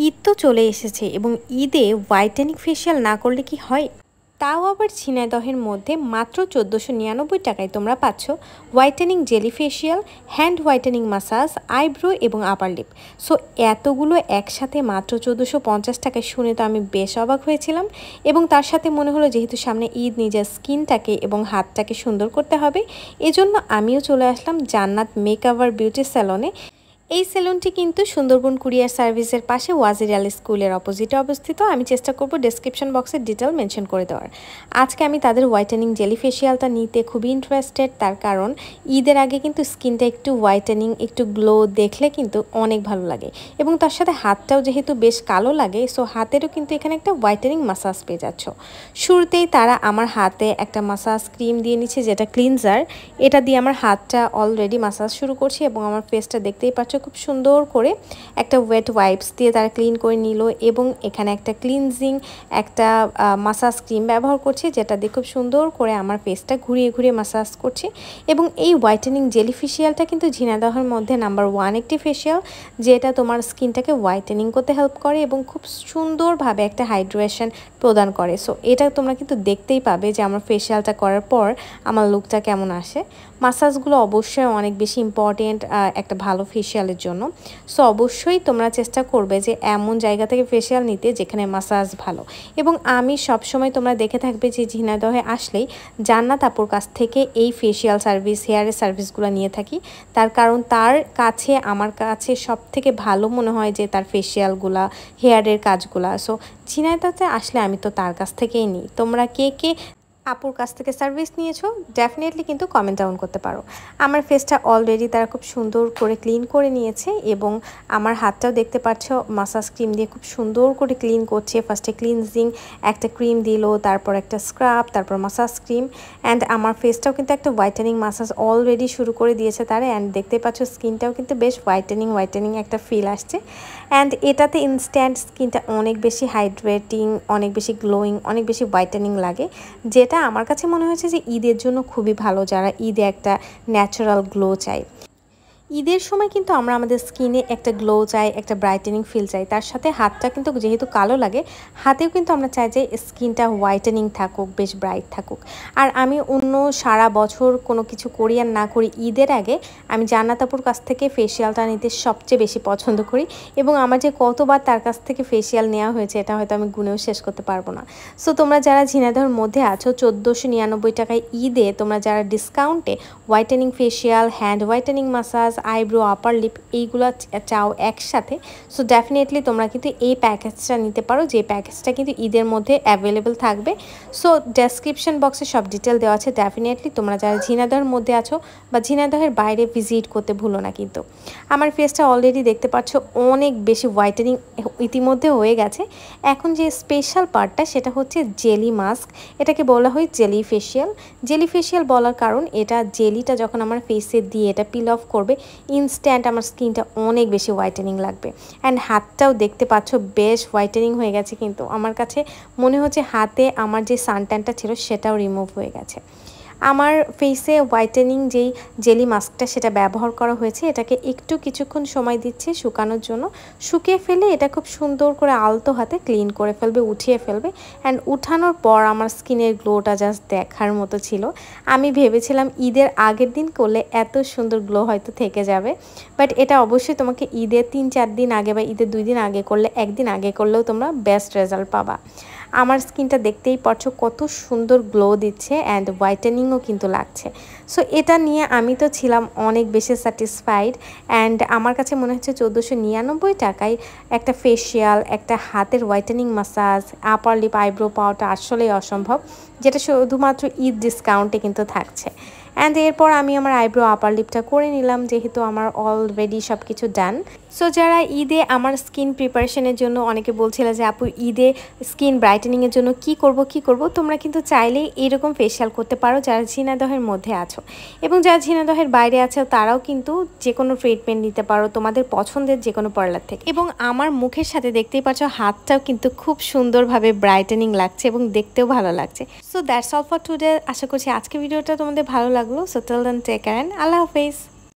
ঈদ তো চলে এসেছে এবং ঈদে হোয়াইটেনিং ফেশিয়াল না করলে কি হয়? তাও আবার ঝিনাইদহের মধ্যে মাত্র ১৪৯৯ টাকায় তোমরা পাচ্ছ whitening jelly facial, hand whitening massage, eyebrow এবং আপার লিপ। সো এতগুলো একসাথে মাত্র ১৪৫০ টাকায় শুনে তো আমি বেশ অবাক হয়েছিলাম এবং তার সাথে মনে হলো যেহেতু সামনে ঈদ, নিজের স্কিনটাকে এবং হাতটাকে সুন্দর করতে হবে, এজন্য আমিও চলে আসলাম জান্নাত মেকওভার বিউটি স্যালনে। এই সেলুনটি কিন্তু সুন্দরবন কুরিয়ার সার্ভিসের পাশে ওয়াজির আলী স্কুলের অপোজিটে অবস্থিত। আমি চেষ্টা করব ডেসক্রিপশন বক্সে ডিটেল মেনশন করে দেওয়ার। আজকে আমি তাদের হোয়াইটেনিং জেলি ফেশিয়ালটা নিতে খুবই ইন্টারেস্টেড, তার কারণ ঈদের আগে কিন্তু স্কিনটা একটু হোয়াইটেনিং, একটু গ্লো দেখলে কিন্তু অনেক ভালো লাগে এবং তার সাথে হাতটাও যেহেতু বেশ কালো লাগে, সো হাতেরও কিন্তু এখানে একটা হোয়াইটেনিং মাসাজ পেয়ে যাচ্ছ। শুরুতেই তারা আমার হাতে একটা মাসাজ ক্রিম দিয়ে নিচ্ছে, যেটা ক্লিনজার। এটা দিয়ে আমার হাতটা অলরেডি মাসাজ শুরু করছি এবং আমার ফেসটা দেখতেই পাচ্ছ খুব সুন্দর করে একটা ওয়েট ওয়াইপস দিয়ে তারা ক্লিন করে নিল এবং এখানে একটা ক্লিনজিং একটা মাসাজ ক্রিম ব্যবহার করছি, যেটা দিয়ে খুব সুন্দর করে আমার ফেসটা ঘুরিয়ে ঘুরিয়ে মাসাজ করছি। এবং এই হোয়াইটেনিং জেলি ফেশিয়ালটা কিন্তু ঝিনাইদহের মধ্যে নাম্বার 1 একটি ফেশিয়াল, যেটা তোমার স্কিনটাকে হোয়াইটেনিং করতে হেল্প করে এবং খুব সুন্দরভাবে একটা হাইড্রেশন প্রদান করে। সো এটা তোমরা কিন্তু দেখতেই পাবে যে আমার ফেশিয়ালটা করার পর আমার লুকটা কেমন আসে। মাসাজগুলো অবশ্যই অনেক বেশি ইম্পর্টেন্ট একটা ভালো ফেশিয়ালের জন্য। সো অবশ্যই তোমরা চেষ্টা করবে যে এমন জায়গা থেকে ফেশিয়াল নিতে যেখানে মাসাজ ভালো। এবং আমি সবসময় তোমরা দেখে থাকবে যে ঝিনাইদহে আসলেই জান্নাত আপুর কাছ থেকে এই ফেশিয়াল সার্ভিস, হেয়ারের সার্ভিসগুলো নিয়ে থাকি। তার কারণ তার কাছে আমার কাছে সব থেকে ভালো মনে হয় যে তার ফেশিয়ালগুলা, হেয়ারের কাজগুলা। সো ঝিনাইদহতে আসলে আমি তো তার কাছ থেকেই নিই। তোমরা কে কে আপুর কাছ থেকে সার্ভিস নিয়েছো ডেফিনেটলি কিন্তু কমেন্ট ডাউন করতে পারো। আমার ফেসটা অলরেডি তারা খুব সুন্দর করে ক্লিন করে নিয়েছে এবং আমার হাতটাও দেখতে পাচ্ছ মাসাজ ক্রিম দিয়ে খুব সুন্দর করে ক্লিন করছে। ফার্স্টে ক্লিনজিং একটা ক্রিম দিল, তারপর একটা স্ক্রাব, তারপর মাসাজ ক্রিম, অ্যান্ড আমার ফেসটাও কিন্তু একটা হোয়াইটেনিং মাসাজ অলরেডি শুরু করে দিয়েছে তারা। অ্যান্ড দেখতে পাচ্ছ স্কিনটাও কিন্তু বেশ হোয়াইটেনিং একটা ফিল আসছে। অ্যান্ড এটাতে ইনস্ট্যান্ট স্কিনটা অনেক বেশি হাইড্রেটিং, অনেক বেশি গ্লোয়িং, অনেক বেশি হোয়াইটেনিং লাগে, যেটা আমার কাছে মনে হয়েছে যে ঈদের জন্য খুবই ভালো, যারা ঈদে একটা ন্যাচারাল গ্লো চাই। ঈদের সময় কিন্তু আমরা আমাদের স্কিনে একটা গ্লো চাই, একটা ব্রাইটেনিং ফিল চাই। তার সাথে হাতটা কিন্তু যেহেতু কালো লাগে, হাতেও কিন্তু আমরা চাই যে স্কিনটা হোয়াইটেনিং থাকুক, বেশ ব্রাইট থাকুক। আর আমি অন্য সারা বছর কোনো কিছু করি আর না করি, ঈদের আগে আমি জান্নাত আপুর কাছ থেকে ফেশিয়ালটা নিতে সবচেয়ে বেশি পছন্দ করি এবং আমার যে কতবার তার কাছ থেকে ফেশিয়াল নেওয়া হয়েছে এটা হয়তো আমি গুনেও শেষ করতে পারবো না। সো তোমরা যারা ঝিনাইদহের মধ্যে আছো, ১৪৯৯ টাকায় ঈদে তোমরা যারা ডিসকাউন্টে whitening facial, hand whitening massage, eyebrow, upper lip এইগুলো চাও একসাথে, সো ডেফিনেটলি তোমরা কিন্তু এই প্যাকেজটা নিতে পারো, যে প্যাকেজটা কিন্তু ঈদের মধ্যে অ্যাভেলেবেল থাকবে। সো ডেসক্রিপশন বক্সে সব ডিটেল দেওয়া আছে। ডেফিনেটলি তোমরা যারা ঝিনাইদহের মধ্যে আছো বা ঝিনাইদহের বাইরে ভিজিট করতে ভুলো না। কিন্তু আমার ফেসটা অলরেডি দেখতে পাচ্ছ অনেক বেশি হোয়াইটেনিং ইতিমধ্যে হয়ে গেছে। এখন যে স্পেশাল পার্টটা সেটা হচ্ছে জেলি মাস্ক। এটাকে বলা হয় জেলি ফেশিয়াল। জেলি ফেশিয়াল বলার কারণ এটা জেলিটা যখন আমার ফেসে দিয়ে এটা পিল অফ করবে, ইনস্ট্যান্ট আমার স্কিনটা অনেক বেশি হোয়াইটেনিং লাগবে। অ্যান্ড হাতটাও দেখতে পাচ্ছ বেশ হোয়াইটেনিং হয়ে গেছে, কিন্তু আমার কাছে মনে হচ্ছে হাতে আমার যে সানট্যানটা ছিল সেটাও রিমুভ হয়ে গেছে। আমার ফেসে হোয়াইটেনিং যেই জেলি মাস্কটা সেটা ব্যবহার করা হয়েছে, এটাকে একটু কিছুক্ষণ সময় দিচ্ছে শুকানোর জন্য। শুকিয়ে ফেলে এটা খুব সুন্দর করে আলতো হাতে ক্লিন করে ফেলবে, উঠিয়ে ফেলবে। অ্যান্ড উঠানোর পর আমার স্কিনের গ্লোটা জাস্ট দেখার মতো ছিল। আমি ভেবেছিলাম ঈদের আগের দিন করলে এত সুন্দর গ্লো হয়তো থেকে যাবে, বাট এটা অবশ্যই তোমাকে ঈদের ৩-৪ দিন আগে বা ঈদের 2 দিন আগে করলে, একদিন আগে করলেও তোমরা বেস্ট রেজাল্ট পাবা। আমার স্কিনটা দেখতেই পারছো কত সুন্দর গ্লো দিচ্ছে অ্যান্ড হোয়াইটেনিংও কিন্তু লাগছে। সো এটা নিয়ে আমি তো ছিলাম অনেক বেশি স্যাটিসফাইড। অ্যান্ড আমার কাছে মনে হচ্ছে ১৪৯৯ টাকায় একটা ফেশিয়াল, একটা হাতের whitening massage, upper lip, eyebrow পাওয়াটা আসলেই অসম্ভব, যেটা শুধুমাত্র ঈদ ডিসকাউন্টে কিন্তু থাকছে। অ্যান্ড এরপর আমি আমার আইব্রো, আপার লিপটা করে নিলাম, যেহেতু আমার অলরেডি সব কিছু ডান। সো যারা ঈদে আমার স্কিন প্রিপারেশনের জন্য অনেকে বলছিল যে আপু ঈদে স্কিন ব্রাইটেনিংয়ের জন্য কি করব, তোমরা কিন্তু চাইলেই এরকম ফেশিয়াল করতে পারো যারা ঝিনাইদহের মধ্যে আছো। এবং যারা ঝিনাইদহের বাইরে আছো তারাও কিন্তু যে কোনো ট্রিটমেন্ট নিতে পারো তোমাদের পছন্দের যে কোনো পার্লার থেকে। এবং আমার মুখের সাথে দেখতেই পাচ্ছ হাতটাও কিন্তু খুব সুন্দরভাবে ব্রাইটেনিং লাগছে এবং দেখতেও ভালো লাগছে। So that's all for today. আশা করছি আজকে ভিডিওটা তোমাদের ভালো লাগলো। So till then take care, আল্লাহ হাফেজ।